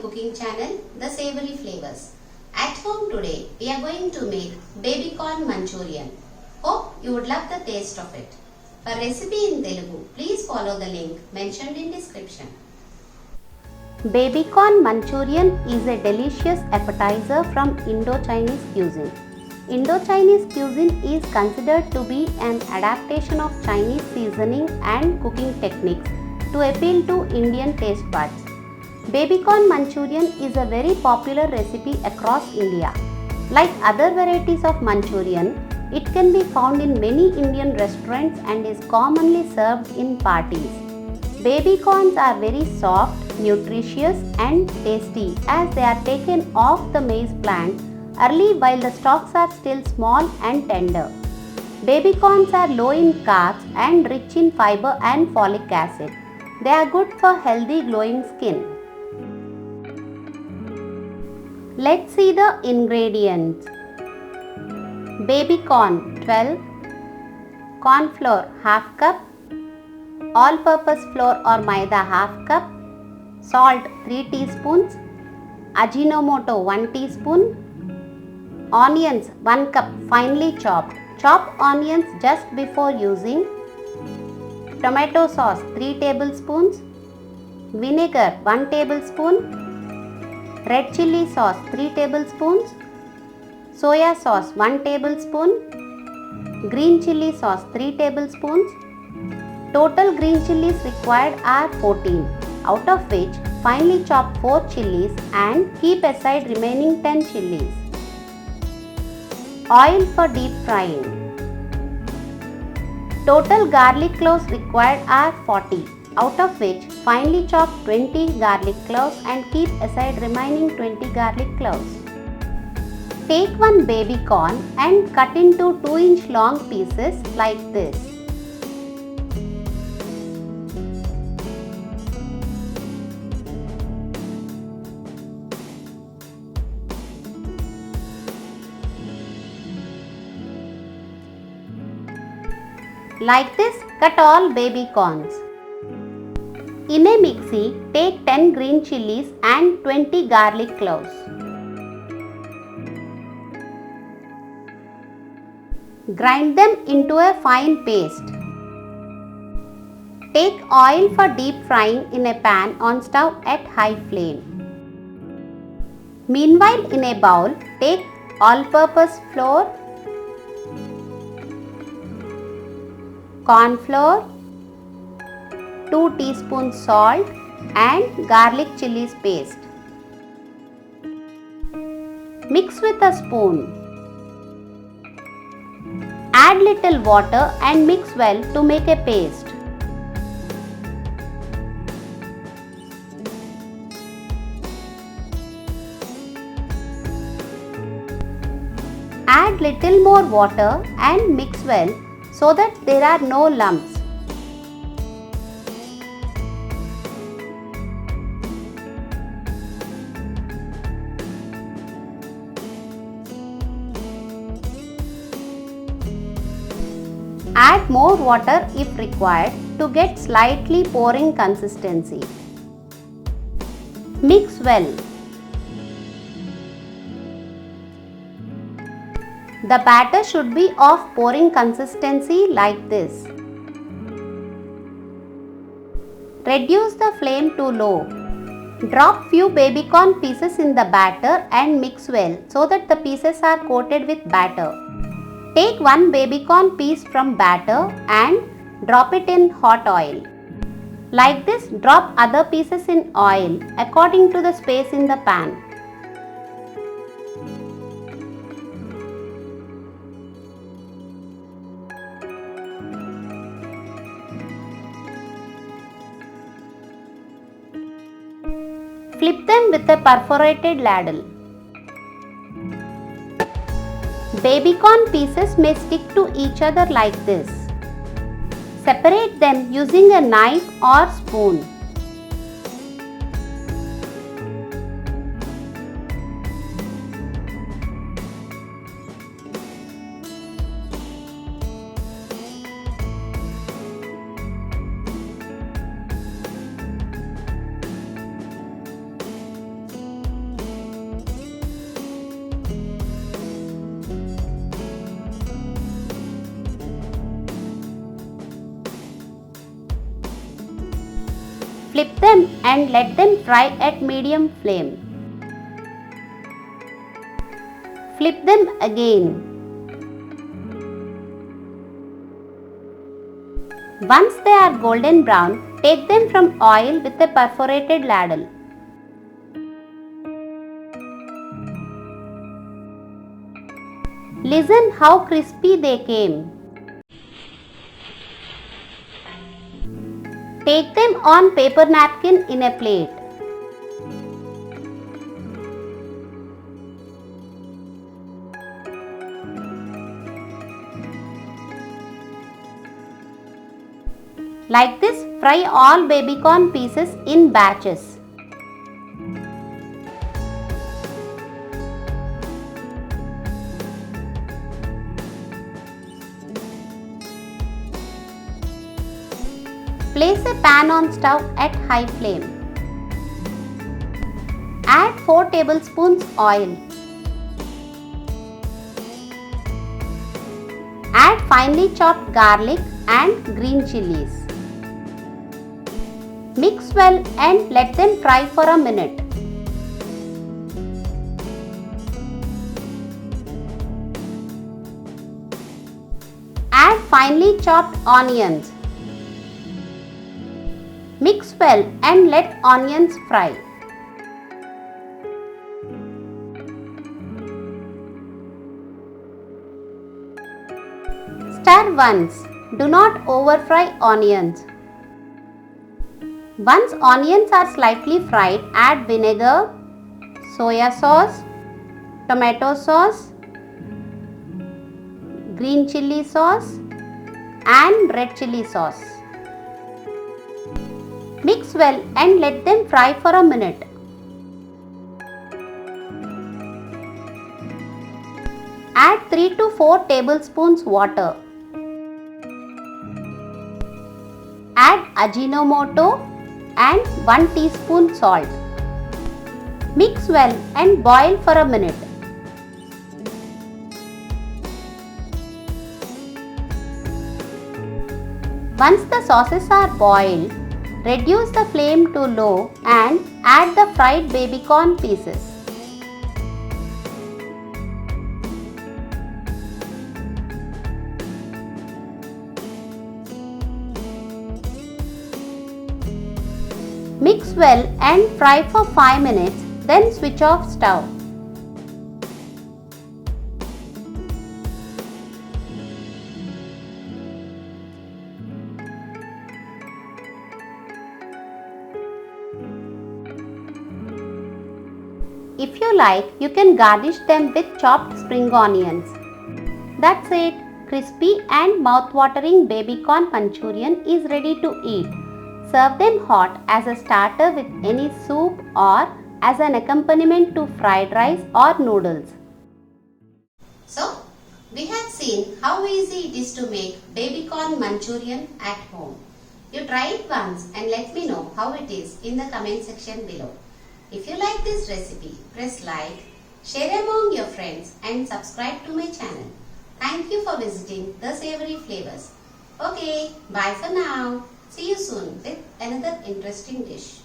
cooking channel, The Savory Flavors. At home today, we are going to make baby corn manchurian. Hope you would love the taste of it. For recipe in Telugu, please follow the link mentioned in description. Baby corn manchurian is a delicious appetizer from Indo-Chinese cuisine. Indo-Chinese cuisine is considered to be an adaptation of Chinese seasoning and cooking techniques to appeal to Indian taste buds. Baby corn manchurian is a very popular recipe across India. Like other varieties of manchurian, it can be found in many Indian restaurants and is commonly served in parties. Baby corns are very soft, nutritious and tasty as they are taken off the maize plant early while the stalks are still small and tender. Baby corns are low in carbs and rich in fiber and folic acid. They are good for healthy glowing skin. Let's see the ingredients. Baby corn 12, corn flour half cup, all-purpose flour or maida half cup, salt 3 teaspoons, Ajinomoto 1 teaspoon, onions 1 cup finely chopped. Chop onions just before using, tomato sauce 3 tablespoons, vinegar 1 tablespoon, red chilli sauce 3 tablespoons, soya sauce 1 tablespoon, green chilli sauce 3 tablespoons. Total green chillis required are 14, out of which finely chop 4 chillis and keep aside remaining 10 chillis. Oil for deep frying. Total garlic cloves required are 40, out of which finely chop 20 garlic cloves and keep aside remaining 20 garlic cloves. Take one baby corn and cut into 2-inch long pieces like this. Like this, cut all baby corns. In a mixie, take 10 green chillis and 20 garlic cloves. Grind them into a fine paste. Take oil for deep frying in a pan on stove at high flame. Meanwhile, in a bowl, take all-purpose flour, corn flour, 2 teaspoons salt and garlic chillis paste. Mix with a spoon. Add little water and mix well to make a paste. Add little more water and mix well so that there are no lumps. Add more water if required to get slightly pouring consistency. Mix well. The batter should be of pouring consistency like this. Reduce the flame to low. Drop few baby corn pieces in the batter and mix well so that the pieces are coated with batter. Take one baby corn piece from batter and drop it in hot oil. Like this, drop other pieces in oil according to the space in the pan. Flip them with a perforated ladle. Baby corn pieces may stick to each other like this. Separate them using a knife or spoon. Flip them and let them fry at medium flame. Flip them again. Once they are golden brown, take them from oil with a perforated ladle. Listen how crispy they came. Take them on paper napkin in a plate. Like this, fry all baby corn pieces in batches. Place a pan on stove at high flame. Add 4 tablespoons oil. Add finely chopped garlic and green chilies. Mix well and let them fry for a minute. Add finely chopped onions. Mix well and let onions fry. Stir once. Do not over fry onions. Once onions are slightly fried, add vinegar, soya sauce, tomato sauce, green chilli sauce and red chilli sauce. Mix well and let them fry for a minute. Add 3 to 4 tablespoons water. Add Ajinomoto and 1 teaspoon salt. Mix well and boil for a minute. Once the sauces are boiled, reduce the flame to low and add the fried baby corn pieces. Mix well and fry for 5 minutes, then switch off stove. If you like, you can garnish them with chopped spring onions. That's it. Crispy and mouth-watering baby corn Manchurian is ready to eat. Serve them hot as a starter with any soup or as an accompaniment to fried rice or noodles. So, we have seen how easy it is to make baby corn Manchurian at home. You try it once and let me know how it is in the comment section below. If you like this recipe, press like, share among your friends and subscribe to my channel. Thank you for visiting The Savory Flavors. Okay, bye for now. See you soon with another interesting dish.